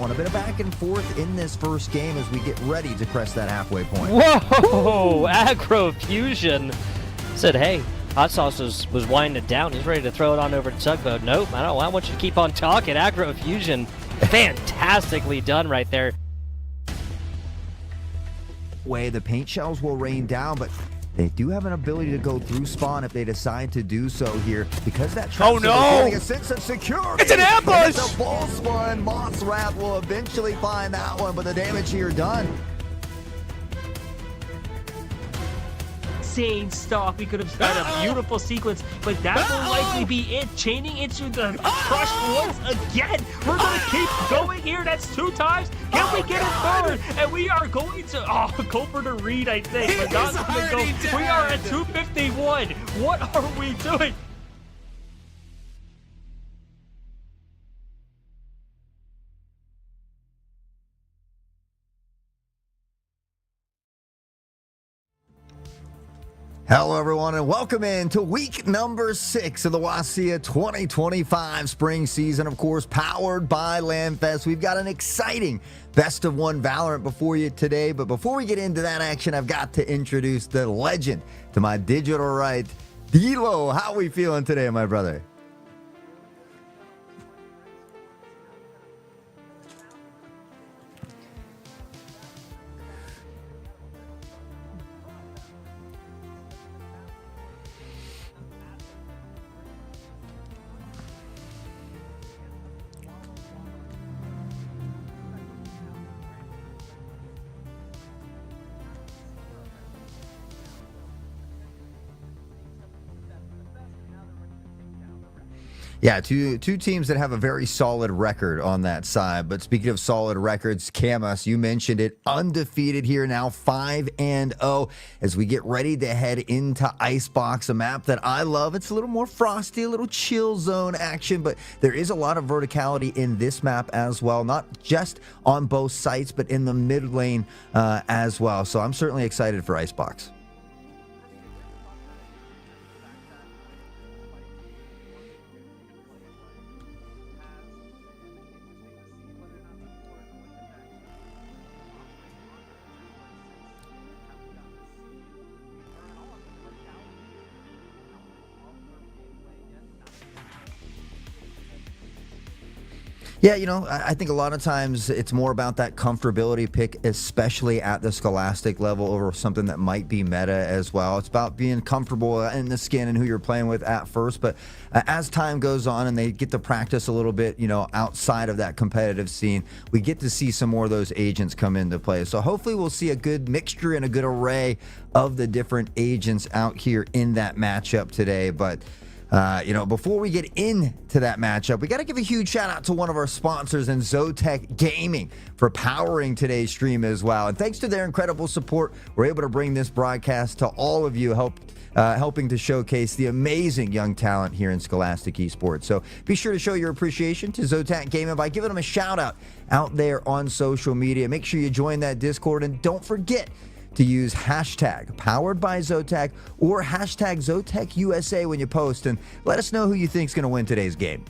one. A bit of back and forth in this first game as we get ready to crest that halfway point. Whoa! Aggro Fusion said, hey, Hot Sauce was winding it down. He's ready to throw it on over to Tugboat. Nope, I want you to keep on talking. Aggro Fusion, fantastically done right there. The paint shells will rain down, but they do have an ability to go through spawn if they decide to do so here, because that trap feeling a sense of security. It's an ambush! It's a ball spawn. Moss Wrath will eventually find that one, but the damage here done. Insane stuff. We could have had a beautiful sequence, but that will likely be it. Chaining into the crush once again. We're going to keep going here. That's 2 times. Can we get a third? And we are going to go for the read, I think. We're not going to go. We are at 251. What are we doing? Hello, everyone, and welcome in to week number 6 of the WSSEA 2025 spring season, of course, powered by LANFest. We've got an exciting best of 1 Valorant before you today, but before we get into that action, I've got to introduce the legend to my digital right, D-Lo. How we feeling today, my brother? Yeah, two teams that have a very solid record on that side. But speaking of solid records, Camas, you mentioned it, undefeated here now, 5-0 as we get ready to head into Icebox, a map that I love. It's a little more frosty, a little chill zone action, but there is a lot of verticality in this map as well, not just on both sites, but in the mid lane as well. So I'm certainly excited for Icebox. Yeah, you know, I think a lot of times it's more about that comfortability pick, especially at the Scholastic level over something that might be meta as well. It's about being comfortable in the skin and who you're playing with at first. But as time goes on and they get to practice a little bit, you know, outside of that competitive scene, we get to see some more of those agents come into play. So hopefully we'll see a good mixture and a good array of the different agents out here in that matchup today. But you know, before we get into that matchup, we got to give a huge shout out to one of our sponsors in Zotac Gaming for powering today's stream as well. And thanks to their incredible support, we're able to bring this broadcast to all of you, helping to showcase the amazing young talent here in Scholastic Esports. So be sure to show your appreciation to Zotac Gaming by giving them a shout out there on social media. Make sure you join that Discord, and don't forget to use hashtag powered by Zotac or hashtag Zotac USA when you post, and let us know who you think is going to win today's game.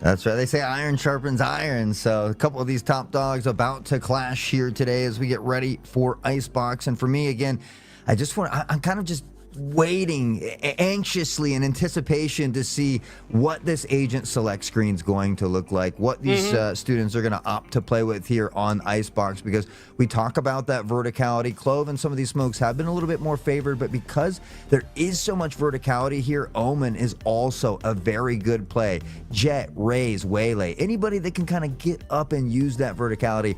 That's right. They say iron sharpens iron. So a couple of these top dogs about to clash here today as we get ready for Icebox. And for me, again, I'm kind of just waiting anxiously in anticipation to see what this agent select screen is going to look like, what these students are going to opt to play with here on Icebox, because we talk about that verticality. Clove and some of these smokes have been a little bit more favored, but because there is so much verticality here, Omen is also a very good play. Jet, Raze, Waylay, anybody that can kind of get up and use that verticality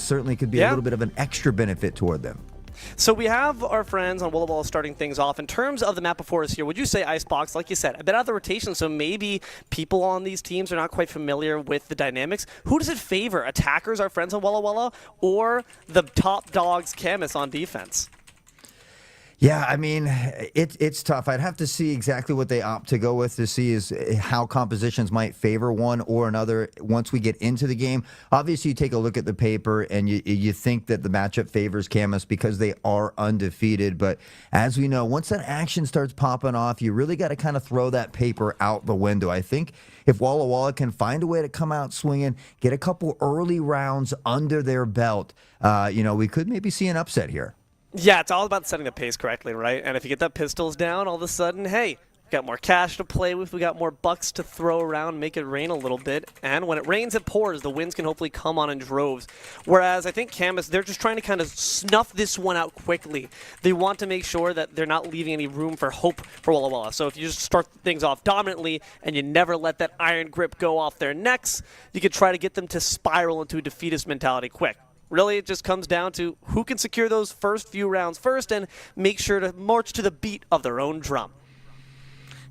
certainly could be a little bit of an extra benefit toward them. So we have our friends on Walla starting things off. In terms of the map before us here, would you say Icebox, like you said, a bit out of the rotation, so maybe people on these teams are not quite familiar with the dynamics. Who does it favor? Attackers, our friends on Walla, or the top dogs, Camas, on defense? Yeah, I mean, it's tough. I'd have to see exactly what they opt to go with to see is how compositions might favor one or another once we get into the game. Obviously, you take a look at the paper and you think that the matchup favors Camas because they are undefeated. But as we know, once that action starts popping off, you really got to kind of throw that paper out the window. I think if Walla can find a way to come out swinging, get a couple early rounds under their belt, we could maybe see an upset here. Yeah, it's all about setting the pace correctly, right? And if you get that pistols down, all of a sudden, hey, we got more cash to play with, we got more bucks to throw around, make it rain a little bit. And when it rains, it pours. The winds can hopefully come on in droves. Whereas I think Camas, they're just trying to kind of snuff this one out quickly. They want to make sure that they're not leaving any room for hope for Walla. So if you just start things off dominantly and you never let that iron grip go off their necks, you could try to get them to spiral into a defeatist mentality quick. Really, it just comes down to who can secure those first few rounds first and make sure to march to the beat of their own drum.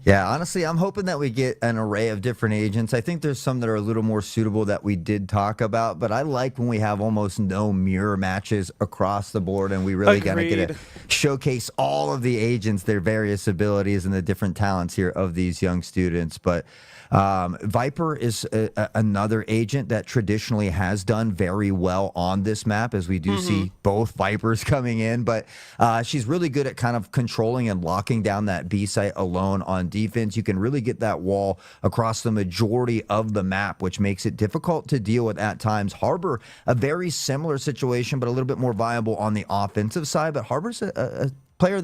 Yeah, honestly, I'm hoping that we get an array of different agents. I think there's some that are a little more suitable that we did talk about, but I like when we have almost no mirror matches across the board and we really got to get to showcase all of the agents, their various abilities and the different talents here of these young students. But Viper is another agent that traditionally has done very well on this map, as we do see both Vipers coming in. But she's really good at kind of controlling and locking down that B site alone on defense. You can really get that wall across the majority of the map, which makes it difficult to deal with at times. Harbor, a very similar situation, but a little bit more viable on the offensive side. But Harbor's a player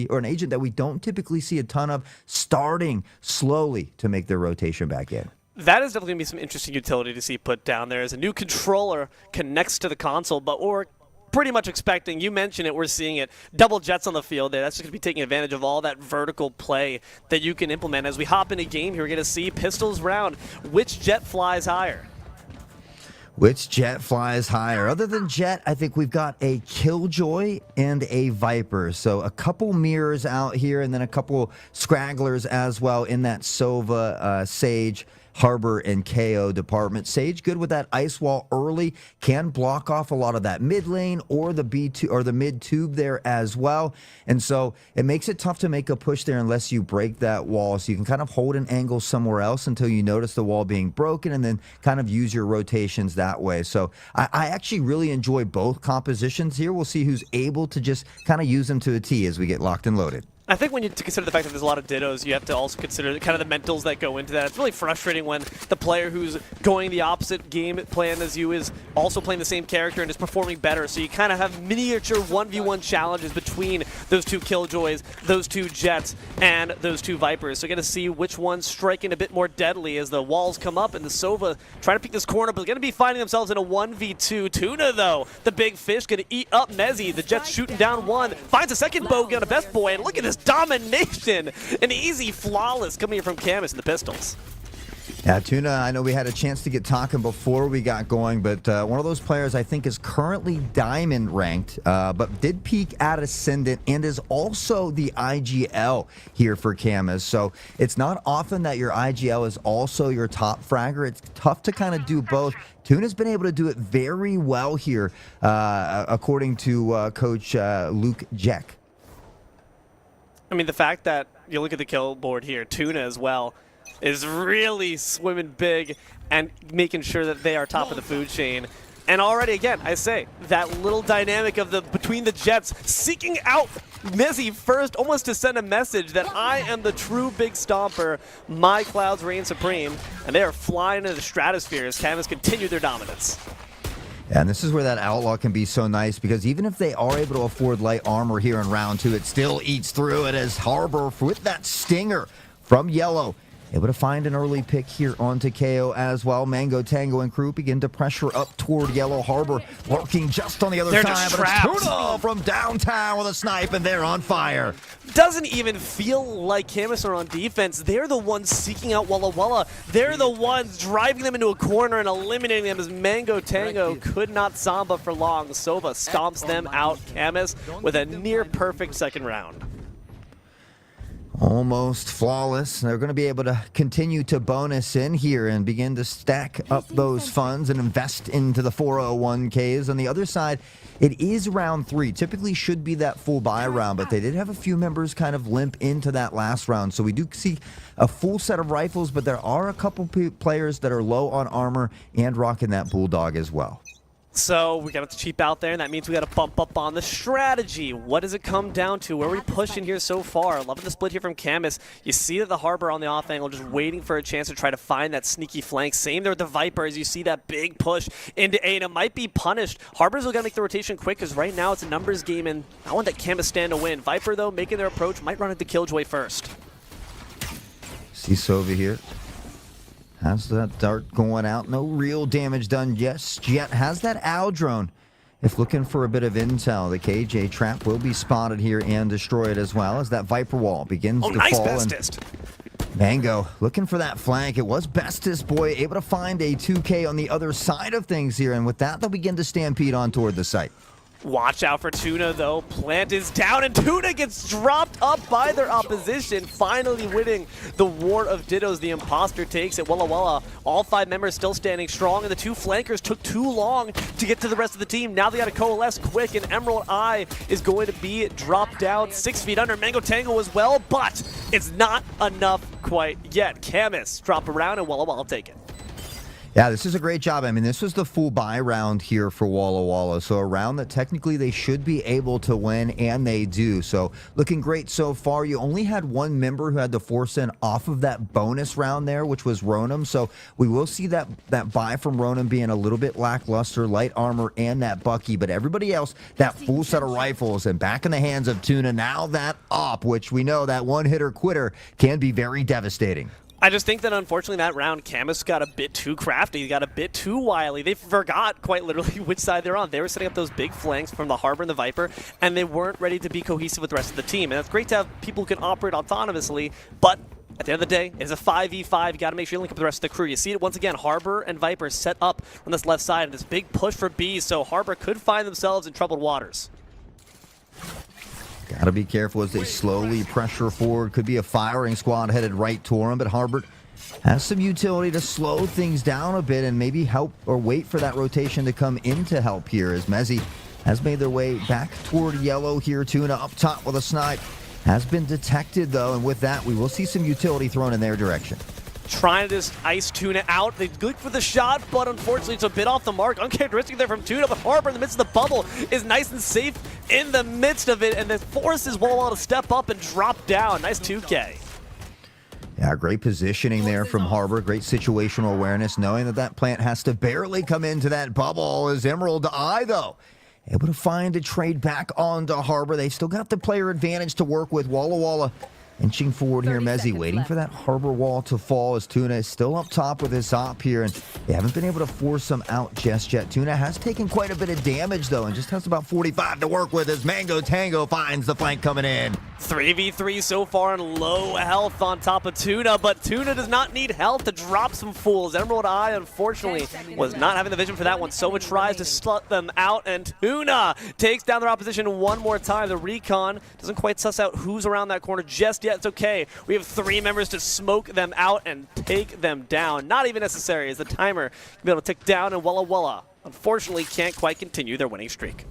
or an agent that we don't typically see a ton of, starting slowly to make their rotation back in. That is definitely going to be some interesting utility to see put down there as a new controller connects to the console, but we're pretty much expecting, you mentioned it, we're seeing it, double jets on the field there. That's just going to be taking advantage of all that vertical play that you can implement. As we hop into game here, we're going to see pistols round. Which jet flies higher? Which jet flies higher? Other than Jet, I think we've got a Killjoy and a Viper. So a couple mirrors out here and then a couple scragglers as well in that Sova, Sage, Harbor, and KO department. Sage good with that ice wall early, can block off a lot of that mid lane or the B2 or the mid tube there as well. And so it makes it tough to make a push there unless you break that wall. So you can kind of hold an angle somewhere else until you notice the wall being broken and then kind of use your rotations that way. So I actually really enjoy both compositions here. We'll see who's able to just kind of use them to a T as we get locked and loaded. I think when you consider the fact that there's a lot of dittos, you have to also consider kind of the mentals that go into that. It's really frustrating when the player who's going the opposite game plan as you is also playing the same character and is performing better. So you kind of have miniature 1v1 challenges between those two Killjoys, those two Jets, and those two Vipers. So you're going to see which one's striking a bit more deadly as the walls come up and the Sova trying to pick this corner, but going to be finding themselves in a 1v2. Tuna, though, the big fish, going to eat up Mezzy. The Jets shooting down one, finds a second bogey on a best boy, and look at this domination, an easy flawless coming from Camas and the pistols. Yeah, Tuna, I know we had a chance to get talking before we got going, but one of those players I think is currently Diamond ranked, but did peak at Ascendant and is also the IGL here for Camas. So it's not often that your IGL is also your top fragger. It's tough to kind of do both. Tuna's been able to do it very well here, according to Coach Luke Jeck. I mean, the fact that you look at the kill board here, Tuna as well, is really swimming big and making sure that they are top of the food chain. And already, again, I say, that little dynamic of the between the Jets seeking out Mezzy first, almost to send a message that I am the true big stomper, my clouds reign supreme, and they are flying into the stratosphere as Camas continue their dominance. And this is where that Outlaw can be so nice, because even if they are able to afford light armor here in round two, it still eats through it as Harbor with that stinger from Yellow Able to find an early pick here onto KO as well. Mango, Tango, and crew begin to pressure up toward Yellow Harbor, lurking just on the other They're side. just But it's trapped. Tuna from downtown with a snipe, and they're on fire. Doesn't even feel like Camas are on defense. They're the ones seeking out Walla Walla. They're the ones driving them into a corner and eliminating them as Mango Tango could not Samba for long. Sova stomps them out. Camas with a near perfect second round. Almost flawless. They're going to be able to continue to bonus in here and begin to stack up those funds and invest into the 401ks. On the other side, it is round 3. Typically should be that full buy round, but they did have a few members kind of limp into that last round. So we do see a full set of rifles, but there are a couple players that are low on armor and rocking that Bulldog as well. So we got to cheap out there, and that means we got to bump up on the strategy. What does it come down to? Where are we pushing here so far? Loving the split here from Camas. You see that the Harbor on the off angle just waiting for a chance to try to find that sneaky flank. Same there with the Viper as you see that big push into A, and it might be punished. Harbor's going to make the rotation quick because right now it's a numbers game, and I want that Camas stand to win. Viper, though, making their approach, might run into Killjoy first. See Sova here. Has that dart going out. No real damage done just yet. Has that owl drone. If looking for a bit of intel, the KJ trap will be spotted here and destroyed as well as that Viper wall begins to nice fall. Bestest. Mango looking for that flank. It was Bestest boy able to find a 2K on the other side of things here. And with that, they'll begin to stampede on toward the site. Watch out for Tuna, though. Plant is down, and Tuna gets dropped up by their opposition, finally winning the War of Dittos. The imposter takes it. Walla Walla, all 5 members still standing strong, and the 2 flankers took too long to get to the rest of the team. Now they got to coalesce quick, and Emerald Eye is going to be dropped down 6 feet under. Mango Tango as well, but it's not enough quite yet. Camas drop around, and Walla Walla take it. Yeah, this is a great job. I mean, this was the full buy round here for Walla Walla. So a round that technically they should be able to win, and they do. So looking great so far. You only had 1 member who had to force in off of that bonus round there, which was Ronem. So we will see that buy from Ronem being a little bit lackluster, light armor, and that Bucky. But everybody else, that full set of rifles, and back in the hands of Tuna. Now that op, which we know that one-hitter quitter can be very devastating. I just think that unfortunately that round, Camas got a bit too crafty, got a bit too wily. They forgot quite literally which side they're on. They were setting up those big flanks from the Harbor and the Viper, and they weren't ready to be cohesive with the rest of the team. And it's great to have people who can operate autonomously, but at the end of the day, it's a 5v5. You got to make sure you link up with the rest of the crew. You see it once again, Harbor and Viper set up on this left side, and this big push for B, so Harbor could find themselves in troubled waters. Got to be careful as they slowly pressure forward. Could be a firing squad headed right toward him, but Harbor has some utility to slow things down a bit and maybe help or wait for that rotation to come in to help here as Mezzi has made their way back toward yellow here. Tuna up top with a snipe. Has been detected, though, and with that, we will see some utility thrown in their direction. Trying to just ice Tuna out. They look for the shot, but unfortunately it's a bit off the mark. Uncharacteristic there from Tuna, but Harbor in the midst of the bubble is nice and safe in the midst of it, and then forces Walla to step up and drop down. Nice 2K. Yeah, great positioning there from Harbor. Great situational awareness, knowing that that plant has to barely come into that bubble. As Emerald Eye, though, able to find a trade back onto Harbor. They've still got the player advantage to work with. Walla Walla inching forward here. Mezzi waiting for that Harbor wall to fall as Tuna is still up top with his op here, and they haven't been able to force him out just yet. Tuna has taken quite a bit of damage, though, and just has about 45 to work with as Mango Tango finds the flank coming in. 3v3 so far and low health on top of Tuna, but Tuna does not need health to drop some fools. Emerald Eye, unfortunately, was not having the vision for that one. Sova tries to slut them out, and Tuna takes down their opposition one more time. The recon doesn't quite suss out who's around that corner just yet. It's okay. We have 3 members to smoke them out and take them down. Not even necessary as the timer can be able to tick down, and Walla Walla, unfortunately, can't quite continue their winning streak.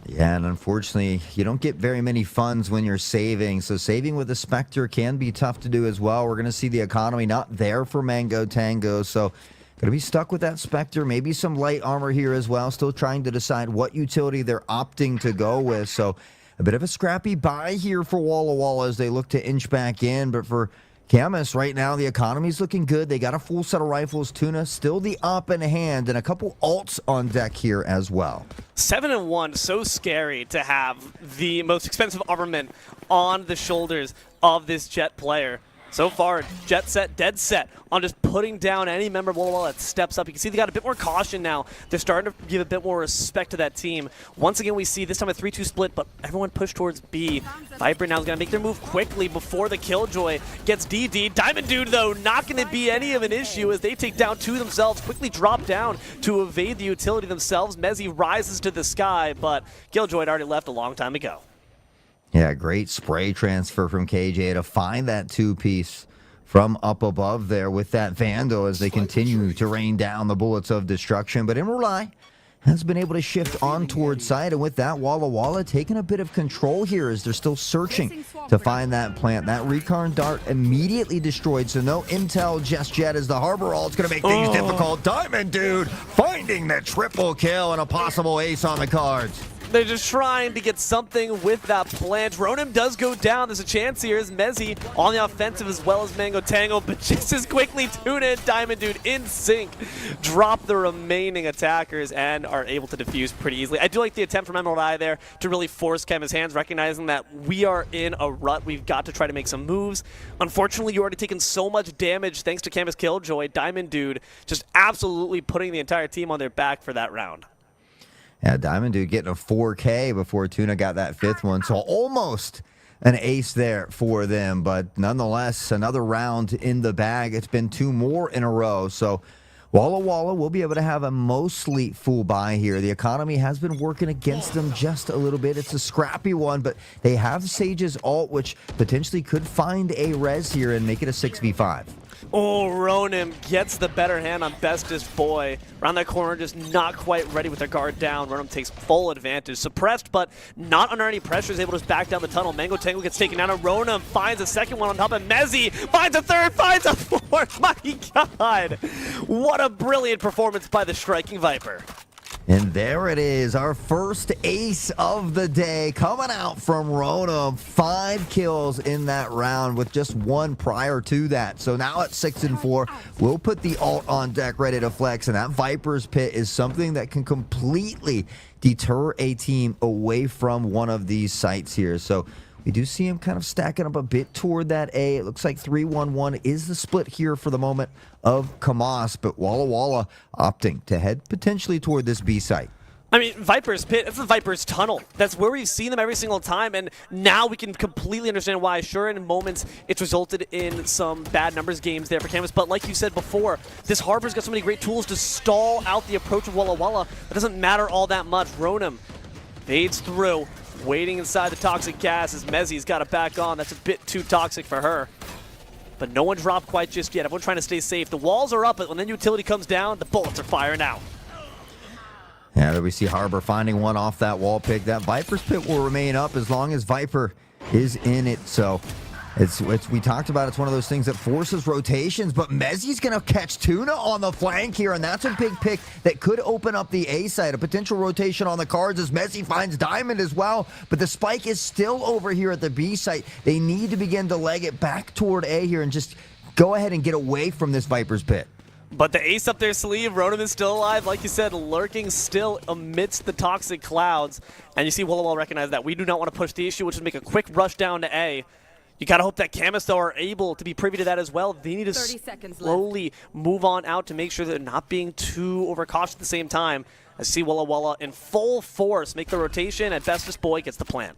Yeah, and unfortunately, you don't get very many funds when you're saving. So saving with a Spectre can be tough to do as well. We're going to see the economy not there for Mango Tango. So going to be stuck with that Spectre. Maybe some light armor here as well. Still trying to decide what utility they're opting to go with. So a bit of a scrappy buy here for Walla Walla as they look to inch back in. But for Camas right now, the economy's looking good. They got a full set of rifles. Tuna still the op in hand, and a couple alts on deck here as well. 7-1, so scary to have the most expensive armament on the shoulders of this Jet player. So far, jet set, dead set on just putting down any member of Walla that steps up. You can see they got a bit more caution now. They're starting to give a bit more respect to that team. Once again, we see this time a 3-2 split, but everyone pushed towards B. Viper now is going to make their move quickly before the Killjoy gets DD'd. Diamond Dude, though, not going to be any of an issue as they take down two themselves, quickly drop down to evade the utility themselves. Mezzi rises to the sky, but Killjoy had already left a long time ago. Yeah, great spray transfer from KJ to find that two-piece from up above there with that Vandal as they continue to rain down the bullets of destruction. But Imrulai has been able to shift on towards side, and with that, Walla taking a bit of control here as they're still searching to find that plant. That recon dart immediately destroyed, so no intel just yet as the Harbor Ult's going to make things difficult. Diamond Dude finding the triple kill and a possible ace on the cards. They're just trying to get something with that plant. Ronan does go down. There's a chance here as Mezzi on the offensive as well as Mango Tango, but just as quickly Tuna and Diamond Dude in sync drop the remaining attackers and are able to defuse pretty easily. I do like the attempt from Emerald Eye there to really force Camas' hands, recognizing that we are in a rut. We've got to try to make some moves. Unfortunately, you already taken so much damage thanks to Camas Killjoy. Diamond Dude just absolutely putting the entire team on their back for that round. Yeah, Diamond Dude getting a 4K before Tuna got that fifth one, so almost an ace there for them, but nonetheless, another round in the bag. It's been two more in a row, so Walla will be able to have a mostly full buy here. The economy has been working against them just a little bit. It's a scrappy one, but they have Sage's ult, which potentially could find a res here and make it a 6v5. Oh, Ronan gets the better hand on Bestest Boy. Around that corner, just not quite ready with their guard down. Ronan takes full advantage. Suppressed, but not under any pressure. Is able to just back down the tunnel. Mango Tango gets taken down, and Ronan finds a second one on top of Mezzi. Finds a third, finds a fourth. My God. What a brilliant performance by the Striking Viper. And there it is, our first ace of the day coming out from Rona. 5 kills in that round with just one prior to that. So now at 6-4, we'll put the ult on deck ready to flex. And that Viper's Pit is something that can completely deter a team away from one of these sites here. So we do see him kind of stacking up a bit toward that A. It looks like 3-1-1 is the split here for the moment of Camas, but Walla opting to head potentially toward this B site. I mean, Viper's Pit, that's the Viper's Tunnel. That's where we've seen them every single time, and now we can completely understand why. Sure, in moments, it's resulted in some bad numbers games there for Camas, but like you said before, this Harbor's got so many great tools to stall out the approach of Walla. It doesn't matter all that much. Ronan fades through, waiting inside the toxic gas as Mezzi's got it back on. That's a bit too toxic for her. But no one dropped quite just yet. Everyone trying to stay safe. The walls are up, but when the utility comes down, the bullets are firing out. Yeah, there we see Harbor finding one off that wall pick. That Viper's Pit will remain up as long as Viper is in it. So it's we talked about, it's one of those things that forces rotations, but Mezzi's going to catch Tuna on the flank here, and that's a big pick that could open up the A side. A potential rotation on the cards as Mezzi finds Diamond as well, but the spike is still over here at the B site. They need to begin to leg it back toward A here and just go ahead and get away from this Viper's Pit. But the ace up their sleeve, Ronan is still alive, like you said, lurking still amidst the toxic clouds. And you see Walla recognize that. We do not want to push the issue, which is make a quick rush down to A. You gotta hope that Camas, though, are able to be privy to that as well. They need to slowly move on out to make sure they're not being too overcautious at the same time. I see Walla in full force make the rotation, and Bestest Boy gets the plant.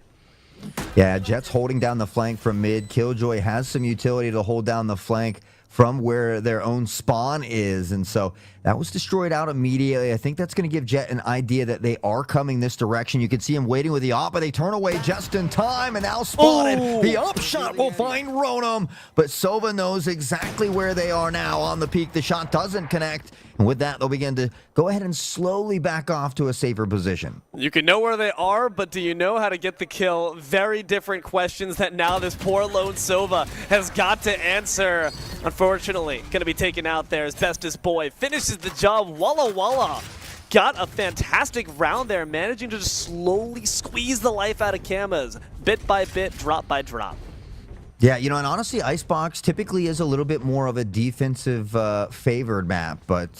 Yeah, Jet's holding down the flank from mid. Killjoy has some utility to hold down the flank from where their own spawn is, and so that was destroyed out immediately. I think that's going to give Jet an idea that they are coming this direction. You can see him waiting with the op, but they turn away just in time, and now spotted. Oh. The up shot will find Ronum, but Sova knows exactly where they are now on the peak. The shot doesn't connect, and with that, they'll begin to go ahead and slowly back off to a safer position. You can know where they are, but do you know how to get the kill? Very different questions that now this poor lone Sova has got to answer. Unfortunately, going to be taken out there as Bestest Boy finishes the job. Walla got a fantastic round there, managing to just slowly squeeze the life out of Camas, bit by bit, drop by drop. Yeah, you know, and honestly, Icebox typically is a little bit more of a defensive favored map, but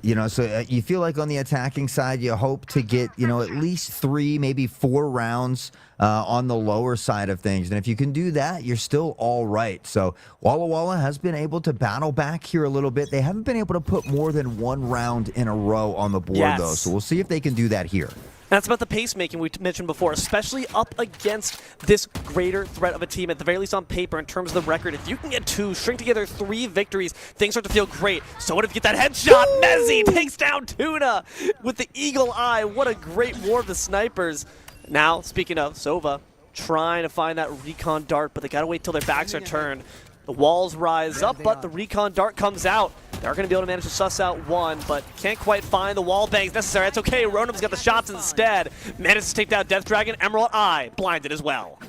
You know, so you feel like on the attacking side, you hope to get, you know, at least 3, maybe 4 rounds on the lower side of things. And if you can do that, you're still all right. So Walla has been able to battle back here a little bit. They haven't been able to put more than 1 round in a row on the board, though. So we'll see if they can do that here. That's about the pacemaking we mentioned before, especially up against this greater threat of a team, at the very least on paper, in terms of the record. If you can get 2, string together 3 victories, things start to feel great. So what if you get that headshot? Mezzi takes down Tuna with the eagle eye. What a great war of the snipers. Now, speaking of, Sova trying to find that recon dart, but they gotta wait till their backs are turned. The walls rise up, but the recon dart comes out. They're going to be able to manage to suss out 1, but can't quite find the wall bangs necessary. That's okay. Ronum's got the shots instead. Manages to take down Death Dragon. Emerald Eye blinded as well.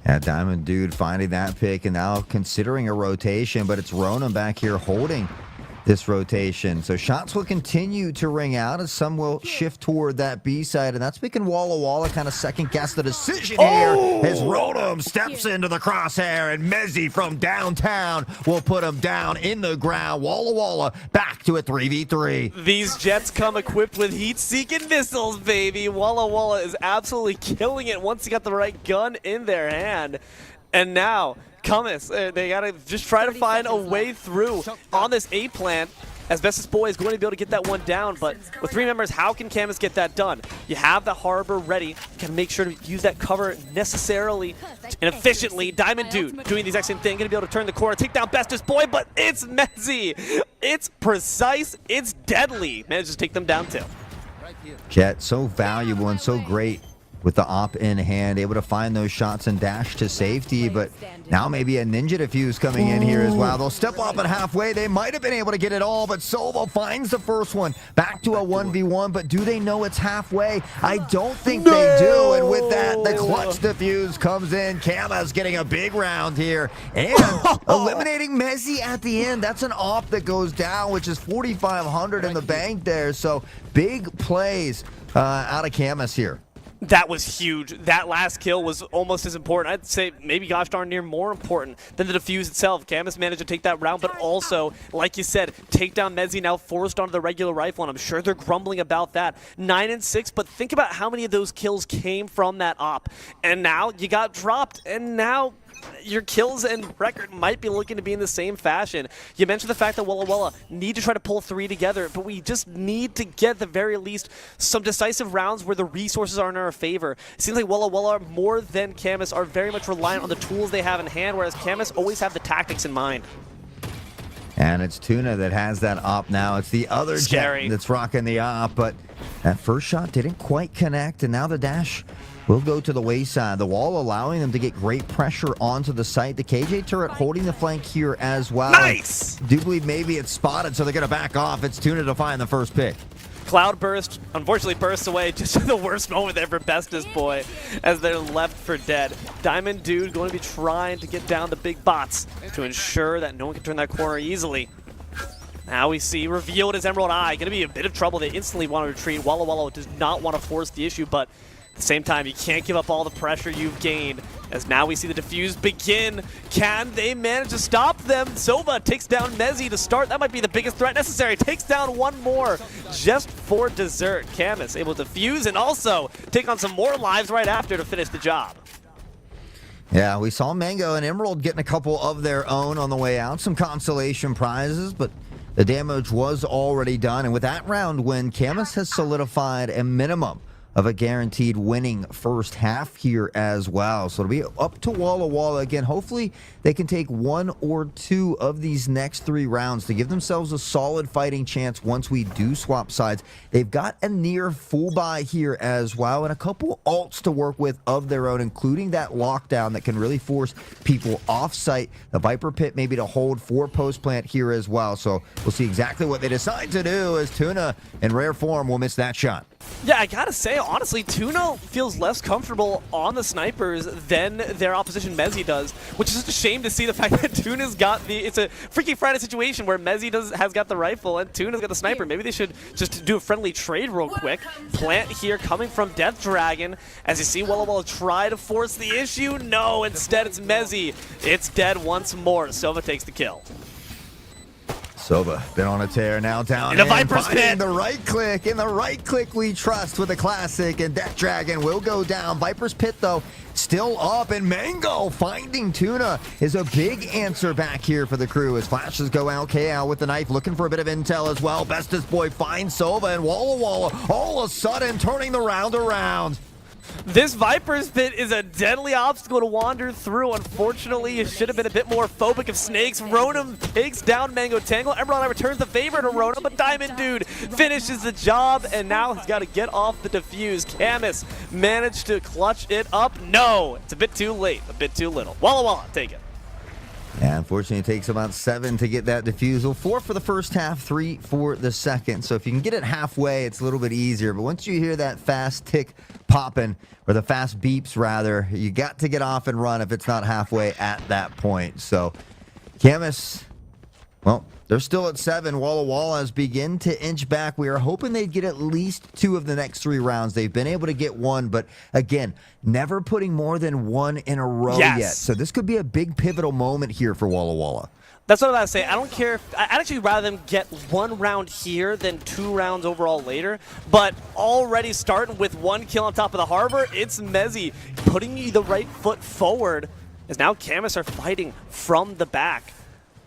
Yeah, Diamond Dude finding that pick and now considering a rotation, but it's Ronum back here holding this rotation. So shots will continue to ring out as some will shift toward that B side, and that's making Walla kind of second guess the decision here as Ronum steps into the crosshair, and Mezzi from downtown will put him down in the ground. Walla back to a 3v3. These Jets come equipped with heat-seeking missiles, baby. Walla is absolutely killing it once he got the right gun in their hand. And now Camas, they gotta just try to find a way through on this A plant. As best as Boy is going to be able to get that one down, but with 3 members, how can Camas get that done? You have the harbor ready. You can make sure to use that cover necessarily and efficiently. Diamond Dude doing the exact same thing, gonna be able to turn the corner, take down bestest Boy, but it's Mezzi. It's precise, it's deadly. Manages to take them down too. Jet, so valuable and so great with the op in hand, able to find those shots and dash to safety, but now maybe a ninja defuse coming in here as well. They'll step off at halfway. They might have been able to get it all, but Sova finds the first one. Back to a 1v1, but do they know it's halfway? I don't think they do, and with that, the clutch defuse comes in. Camas getting a big round here, and eliminating Mezzi at the end. That's an op that goes down, which is 4,500 in the bank there, so big plays out of Camas here. That was huge. That last kill was almost as important. I'd say maybe gosh darn near more important than the defuse itself. Camas managed to take that round, but also, like you said, take down Mezzi, now forced onto the regular rifle, and I'm sure they're grumbling about that. 9 and 6, but think about how many of those kills came from that op. And now you got dropped, and now your kills and record might be looking to be in the same fashion. You mentioned the fact that Walla need to try to pull 3 together, but we just need to get, at the very least, some decisive rounds where the resources are in our favor. It seems like Walla more than Camas are very much reliant on the tools they have in hand, whereas Camas always have the tactics in mind. And it's Tuna that has that op now. It's the other Jet that's rocking the op, but that first shot didn't quite connect, and now the dash will go to the wayside. The wall allowing them to get great pressure onto the site. The KJ turret holding the flank here as well. Nice! I do believe maybe it's spotted, so they're going to back off. It's Tuna to find the first pick. Cloudburst unfortunately bursts away just in the worst moment there for Bestest Boy as they're left for dead. Diamond Dude going to be trying to get down the big bots to ensure that no one can turn that corner easily. Now we see revealed as Emerald Eye. Going to be a bit of trouble. They instantly want to retreat. Walla does not want to force the issue, but at the same time, you can't give up all the pressure you've gained. As now we see the defuse begin. Can they manage to stop them? Sova takes down Mezzi to start. That might be the biggest threat necessary. Takes down one more just for dessert. Camas able to defuse and also take on some more lives right after to finish the job. Yeah, we saw Mango and Emerald getting a couple of their own on the way out. Some consolation prizes, but the damage was already done. And with that round win, Camas has solidified a minimum of a guaranteed winning first half here as well. So it'll be up to Walla again. Hopefully they can take 1 or 2 of these next 3 rounds to give themselves a solid fighting chance once we do swap sides. They've got a near full buy here as well, and a couple ults to work with of their own, including that lockdown that can really force people off site. The Viper Pit maybe to hold for post plant here as well. So we'll see exactly what they decide to do, as Tuna in rare form will miss that shot. Yeah, I gotta say, honestly, Tuna feels less comfortable on the snipers than their opposition Mezzi does, which is just a shame to see the fact that Tuna's got the... It's a Freaky Friday situation where Mezzi has got the rifle and Tuna's got the sniper. Maybe they should just do a friendly trade real quick. Plant here coming from Death Dragon. As you see Walla try to force the issue. No, instead it's Mezzi. It's dead once more. Sova takes the kill. Sova been on a tear, now down in the Viper's pit. The right click, in the right click we trust with a classic, and Death Dragon will go down. Viper's pit though still up, and Mango finding Tuna is a big answer back here for the crew as flashes go out. KL with the knife looking for a bit of intel as well. Bestest Boy finds Sova, and Walla all of a sudden turning the round around. This Viper's Pit is a deadly obstacle to wander through. Unfortunately, it should have been a bit more phobic of snakes. Ronom takes down Mango Tangle. Emerald returns the favor to Ronom, but Diamond Dude finishes the job, and now he's got to get off the defuse. Camas managed to clutch it up. No, it's a bit too late, a bit too little. Walla, take it. Yeah, unfortunately, it takes about 7 to get that defusal. 4 for the first half, 3 for the second. So if you can get it halfway, it's a little bit easier. But once you hear that fast tick popping, or the fast beeps rather, you got to get off and run if it's not halfway at that point. So Camas, well, they're still at 7. Wallas begin to inch back. We are hoping they'd get at least 2 of the next 3 rounds. They've been able to get 1, but again, never putting more than 1 in a row yet. So this could be a big pivotal moment here for Walla. That's what I'm about to say. I don't care if I'd actually rather them get 1 round here than 2 rounds overall later. But already starting with 1 kill on top of the harbor, it's Mezzy putting the right foot forward as now Camas are fighting from the back.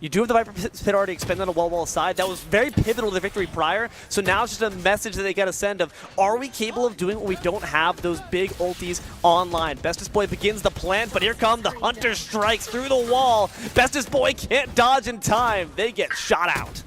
You do have the Viper Pit already expended on the Walla side. That was very pivotal to the victory prior. So now it's just a message that they got to send of, are we capable of doing what we don't have those big ultis online? Bestest Boy begins the plant, but here come the Hunter strikes through the wall. Bestest Boy can't dodge in time. They get shot out.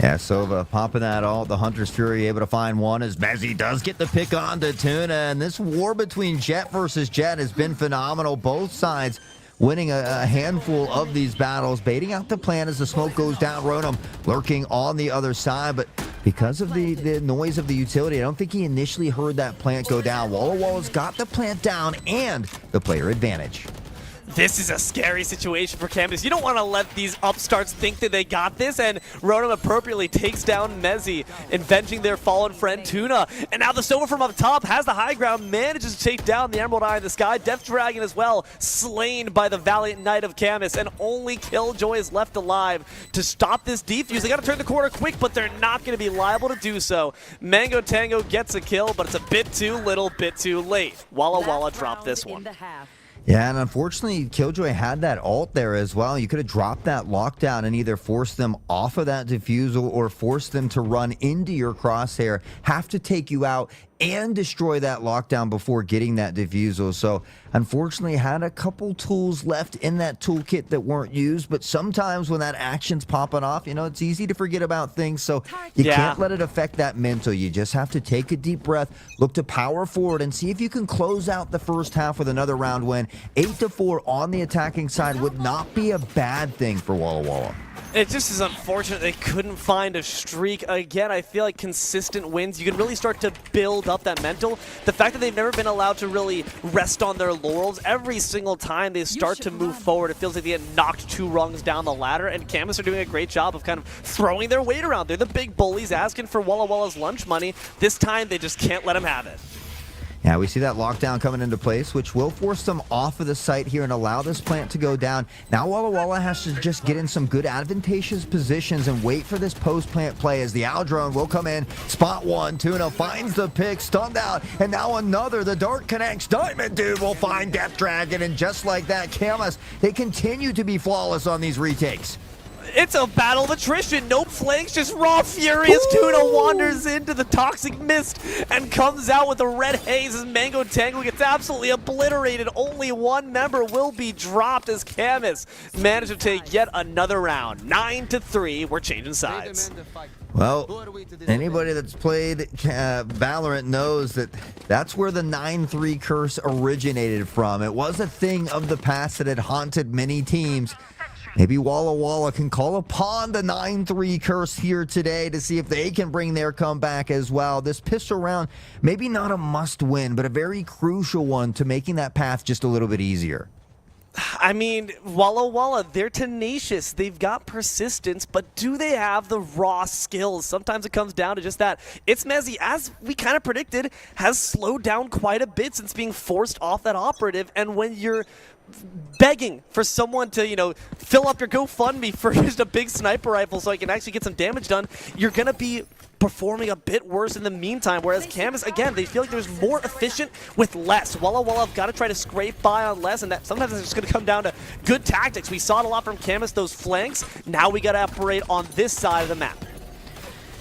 Yeah, Sova popping that ult. The Hunter's Fury able to find 1 as Mezzy does get the pick on to Tuna. And this war between Jet versus Jet has been phenomenal. Both sides winning a handful of these battles, baiting out the plan as the smoke goes down. Ronom lurking on the other side, but because of the noise of the utility, I don't think he initially heard that plant go down. Walla's got the plant down and the player advantage. This is a scary situation for Camas. You don't want to let these upstarts think that they got this, and Ronom appropriately takes down Mezzy, avenging their fallen friend Tuna. And now the Sova from up top has the high ground, manages to take down the Emerald Eye in the sky. Death Dragon as well, slain by the Valiant Knight of Camas, and only Killjoy is left alive to stop this defuse. They got to turn the corner quick, but they're not going to be liable to do so. Mango Tango gets a kill, but it's a bit too little, bit too late. Walla dropped this one. Yeah, and unfortunately, Killjoy had that ult there as well. You could have dropped that lockdown and either forced them off of that defusal or forced them to run into your crosshair, have to take you out and destroy that lockdown before getting that defusal. So unfortunately had a couple tools left in that toolkit that weren't used, but sometimes when that action's popping off, you know, it's easy to forget about things, so you can't let it affect that mental. You just have to take a deep breath, look to power forward, and see if you can close out the first half with another round win. 8-4 on the attacking side would not be a bad thing for Walla. It just is unfortunate they couldn't find a streak. Again, I feel like consistent wins, you can really start to build up that mental. The fact that they've never been allowed to really rest on their laurels, every single time they start to move forward, it feels like they get knocked 2 rungs down the ladder, and Camas are doing a great job of kind of throwing their weight around. They're the big bullies asking for Walla's lunch money. This time, they just can't let them have it. Yeah, we see that lockdown coming into place, which will force them off of the site here and allow this plant to go down. Now Walla has to just get in some good advantageous positions and wait for this post-plant play as the Owl Drone will come in. Spot 1, Tuna finds the pick, stunned out, and now another. The dart connects. Diamond Dude will find Death Dragon, and just like that, Camas, they continue to be flawless on these retakes. It's a battle of attrition. No flanks, just raw fury as Tuna wanders into the toxic mist and comes out with a red haze as Mango Tango gets absolutely obliterated. Only 1 member will be dropped as Camas managed to take yet another round. 9-3, we're changing sides. Well, anybody that's played Valorant knows that that's where the 9-3 curse originated from. It was a thing of the past that had haunted many teams. Maybe Walla can call upon the 9-3 curse here today to see if they can bring their comeback as well. This pistol round, maybe not a must-win, but a very crucial one to making that path just a little bit easier. I mean, Walla, they're tenacious. They've got persistence, but do they have the raw skills? Sometimes it comes down to just that. It's Mezzy, as we kind of predicted, has slowed down quite a bit since being forced off that operative, and when you're begging for someone to, fill up your GoFundMe for just a big sniper rifle so I can actually get some damage done, you're going to be performing a bit worse in the meantime, whereas Camas, again, they feel like there's more efficient with less. Walla have got to try to scrape by on less, and that sometimes it's just going to come down to good tactics. We saw it a lot from Camas, those flanks. Now we got to operate on this side of the map.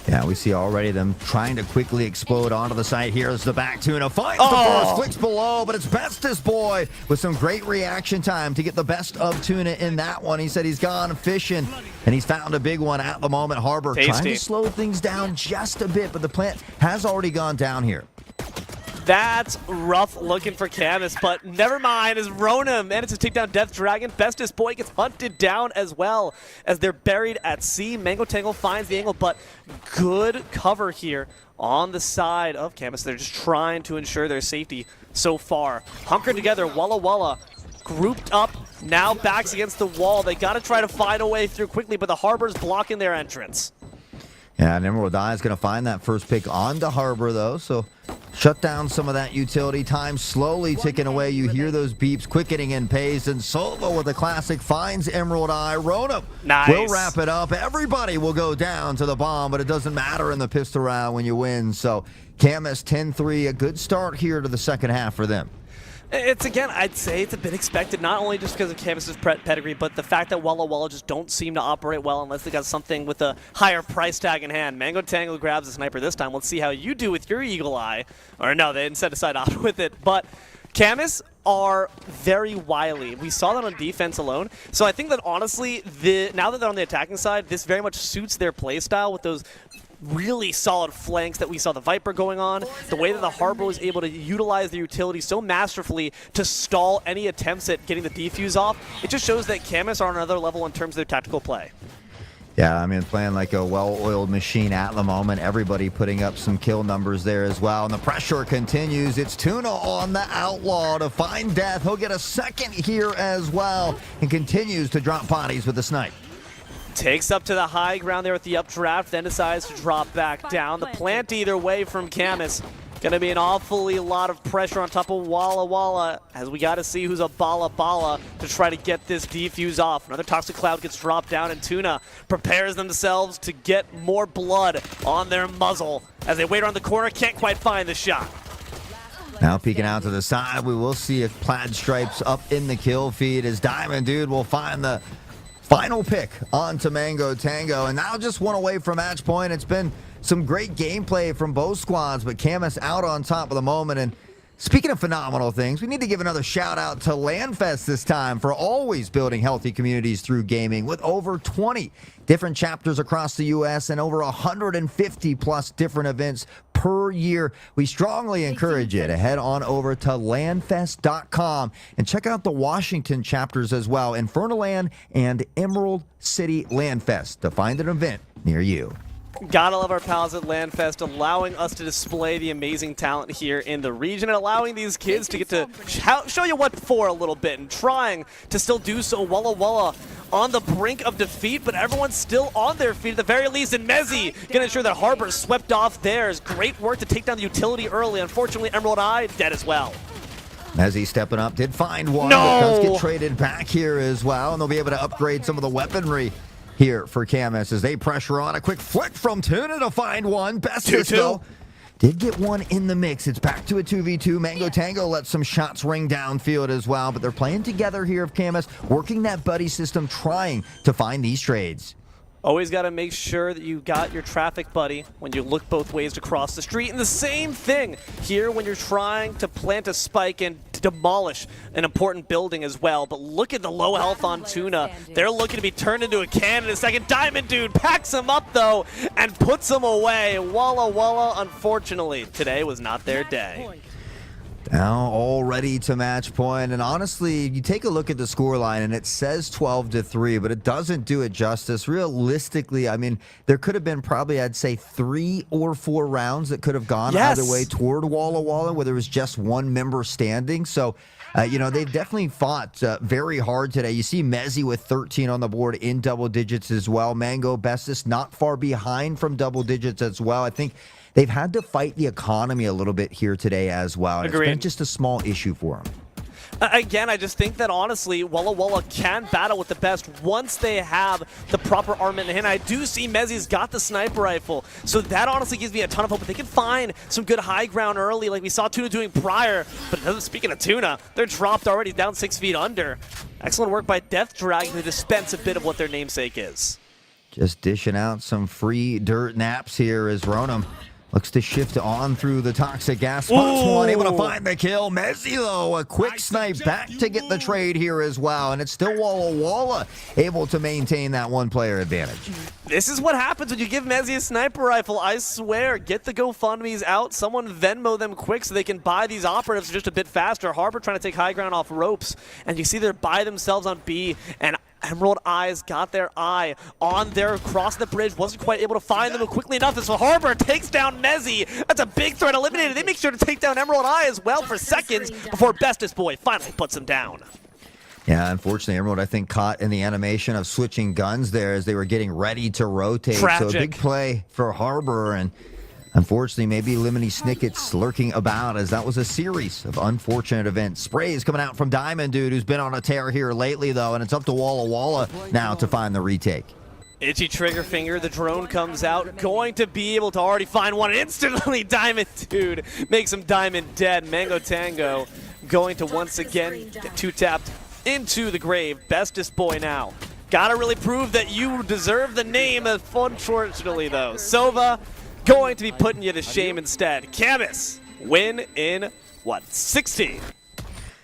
Yeah, we see already them trying to quickly explode onto the site. Here's the back tuna. Finds the first, clicks below, but it's Bestest Boy with some great reaction time to get the best of tuna in that one. He said he's gone fishing, and he's found a big one at the moment. Harbor trying to slow things down just a bit, but the plant has already gone down here. That's rough looking for Camas, but never mind, as Rona manages to take down Death Dragon. Bestest Boy gets hunted down as well as they're buried at sea. Mango Tangle finds the angle, but good cover here on the side of Camas. They're just trying to ensure their safety so far. Hunkered together, Walla grouped up, now backs against the wall. They got to try to find a way through quickly, but the Harbor's blocking their entrance. Yeah, and Emerald Eye is going to find that first pick onto Harbor, though, so shut down some of that utility time, slowly ticking away. You hear those beeps quickening in pace, and Solo with a classic finds Emerald Eye. Rona will wrap it up. Everybody will go down to the bomb, but it doesn't matter in the pistol round when you win. So Camas 10-3, a good start here to the second half for them. It's, again, I'd say it's a bit expected, not only just because of Camas' pedigree, but the fact that Walla just don't seem to operate well unless they got something with a higher price tag in hand. Mango Tangle grabs a sniper this time. Let's see how you do with your Eagle Eye. Or no, they didn't decide opt with it. But Camas are very wily. We saw that on defense alone. So I think that, honestly, now that they're on the attacking side, this very much suits their playstyle with those really solid flanks that we saw the Viper going on, the way that the Harbor was able to utilize the utility so masterfully to stall any attempts at getting the defuse off. It just shows that Camas are on another level in terms of their tactical play. Yeah, I mean, playing like a well-oiled machine at the moment. Everybody putting up some kill numbers there as well. And the pressure continues. It's Tuna on the Outlaw to find death. He'll get a second here as well and continues to drop bodies with the snipe. Takes up to the high ground there with the updraft, then decides to drop back down. The plant either way from Camas. Going to be an awfully lot of pressure on top of Walla, as we got to see who's a Bala to try to get this defuse off. Another Toxic Cloud gets dropped down, and Tuna prepares themselves to get more blood on their muzzle. As they wait around the corner, can't quite find the shot. Now peeking out to the side, we will see a Plaid Stripes up in the kill feed as Diamond Dude will find the final pick onto Mango Tango, and now just one away from match point. It's been some great gameplay from both squads, but Camas out on top of the moment. And speaking of phenomenal things, we need to give another shout out to LANFest this time for always building healthy communities through gaming with over 20 different chapters across the U.S. and over 150 plus different events per year. We strongly encourage you to head on over to landfest.com and check out the Washington chapters as well, Infernoland and Emerald City LANFest, to find an event near you. Gotta love our pals at LANFest, allowing us to display the amazing talent here in the region and allowing these kids to get to show you what for a little bit and trying to still do so. Walla on the brink of defeat, but everyone's still on their feet at the very least, and Mezzi gonna ensure that Harbor swept off theirs. Great work to take down the utility early. Unfortunately, Emerald Eye dead as well. Mezzi stepping up, did find one, but does get traded back here as well, and they'll be able to upgrade some of the weaponry here for Camas as they pressure on. A quick flick from Tuna to find one. Bestest though did get one in the mix. It's back to a 2v2. Mango Tango lets some shots ring downfield as well, but they're playing together here of Camas, working that buddy system, trying to find these trades. Always got to make sure that you got your traffic buddy when you look both ways to cross the street. And the same thing here when you're trying to plant a spike and demolish an important building as well. But look at the low health on Tuna. They're looking to be turned into a cannon in a second. Diamond Dude packs him up, though, and puts him away. Walla, unfortunately, today was not their day. Now all ready to match point, and honestly, you take a look at the scoreline and it says 12-3, but it doesn't do it justice. Realistically, I mean, there could have been probably, I'd say, 3 or 4 rounds that could have gone either way toward Walla, where there was just one member standing. So, you know, they've definitely fought very hard today. You see Mezzi with 13 on the board in double digits as well. Mango Bestest not far behind from double digits as well. I think they've had to fight the economy a little bit here today as well. It's been just a small issue for them. Again, I just think that honestly, Walla can battle with the best once they have the proper armament in hand. I do see Mezzi's got the sniper rifle, so that honestly gives me a ton of hope. If they can find some good high ground early, like we saw Tuna doing prior, but speaking of Tuna, they're dropped already down 6 feet under. Excellent work by Death Dragon to dispense a bit of what their namesake is. Just dishing out some free dirt naps here as Ronom looks to shift on through the toxic gas. Spots one, able to find the kill. Mezzi, though, a quick snipe back to get the trade here as well. And it's still Walla able to maintain that one-player advantage. This is what happens when you give Mezzi a sniper rifle. I swear, get the GoFundMes out. Someone Venmo them quick so they can buy these operatives just a bit faster. Harbor trying to take high ground off ropes. And you see they're by themselves on B. And Emerald Eyes got their eye on their cross the bridge. Wasn't quite able to find them quickly enough. So Harbor takes down Mezzi. That's a big threat eliminated. They make sure to take down Emerald Eye as well for seconds before Bestest Boy finally puts him down. Yeah, unfortunately, Emerald, I think, caught in the animation of switching guns there as they were getting ready to rotate. Tragic. So a big play for Harbor, and unfortunately, maybe Lemony Snicket's lurking about as that was a series of unfortunate events. Sprays coming out from Diamond Dude, who's been on a tear here lately, though, and it's up to Walla now to find the retake. Itchy trigger finger, the drone comes out, going to be able to already find one instantly. Diamond Dude makes him diamond dead. Mango Tango going to once again get two-tapped into the grave. Bestest Boy now. Gotta really prove that you deserve the name, unfortunately, though. Sova going to be putting you to shame instead. Camas win in, what, 16?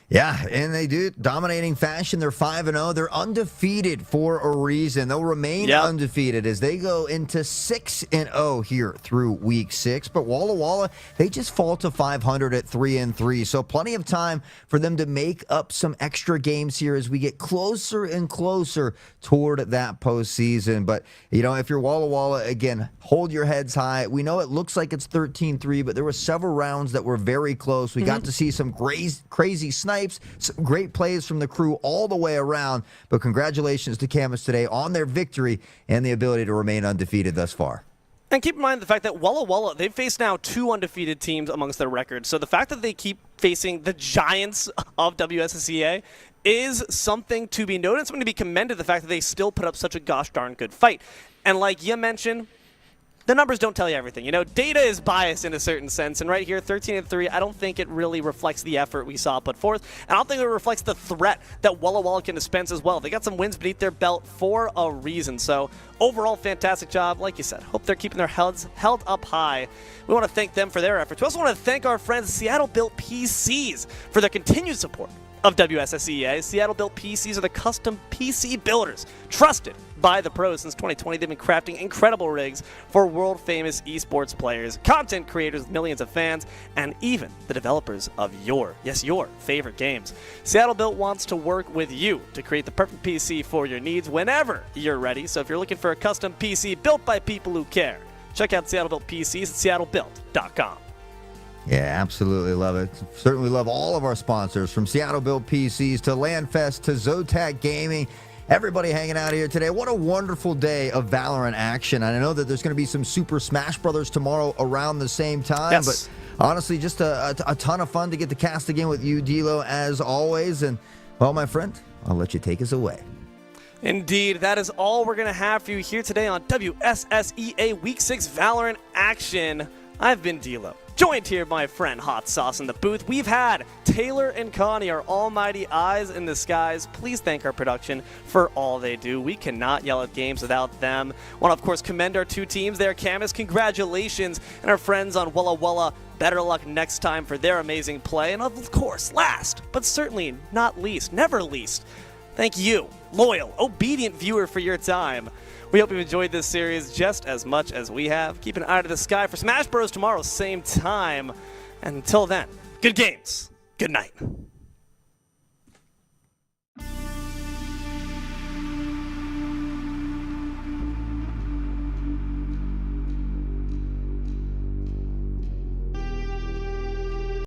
Yeah, and they do it dominating fashion. They're 5-0. They're undefeated for a reason. They'll remain undefeated as they go into 6-0 here through week 6. But Walla, they just fall to 500 at 3-3. So plenty of time for them to make up some extra games here as we get closer and closer toward that postseason. But, you know, if you're Walla, again, hold your heads high. We know it looks like it's 13-3, but there were several rounds that were very close. We got to see some crazy snipes. Some great plays from the crew all the way around, but congratulations to Camas today on their victory and the ability to remain undefeated thus far. And keep in mind the fact that Walla, they've faced now 2 undefeated teams amongst their records. So the fact that they keep facing the giants of WSSEA is something to be noted, something to be commended, the fact that they still put up such a gosh darn good fight. And like you mentioned, the numbers don't tell you everything. You know, data is biased in a certain sense, and right here, 13-3, I don't think it really reflects the effort we saw put forth, and I don't think it reflects the threat that Walla can dispense as well. They got some wins beneath their belt for a reason, so overall, fantastic job. Like you said, hope they're keeping their heads held up high. We want to thank them for their efforts. We also want to thank our friends Seattle-built PCs for their continued support of WSSEA. Seattle-built PCs are the custom PC builders trusted by the pros since 2020. They've been crafting incredible rigs for world-famous esports players, content creators with millions of fans, and even the developers of your favorite games. Seattle Built wants to work with you to create the perfect PC for your needs whenever you're ready. So if you're looking for a custom PC built by people who care, check out Seattle Built PCs at seattlebuilt.com. Yeah, absolutely love it. Certainly love all of our sponsors, from Seattle-built PCs to LandFest to Zotac Gaming. Everybody hanging out here today. What a wonderful day of Valorant action. And I know that there's going to be some Super Smash Brothers tomorrow around the same time. But honestly, just a ton of fun to get the cast again with you, D'Lo, as always. And, well, my friend, I'll let you take us away. Indeed, that is all we're going to have for you here today on WSSEA Week 6 Valorant action. I've been D'Lo, joined here by my friend Hot Sauce in the booth. We've had Taylor and Connie, our almighty eyes in the skies. Please thank our production for all they do. We cannot yell at games without them. Want to, of course, commend our 2 teams there. Camas, congratulations. And our friends on Walla, better luck next time for their amazing play. And of course, last, but certainly not least, never least, thank you, loyal, obedient viewer, for your time. We hope you've enjoyed this series just as much as we have. Keep an eye to the sky for Smash Bros. Tomorrow, same time. And until then, good games. Good night.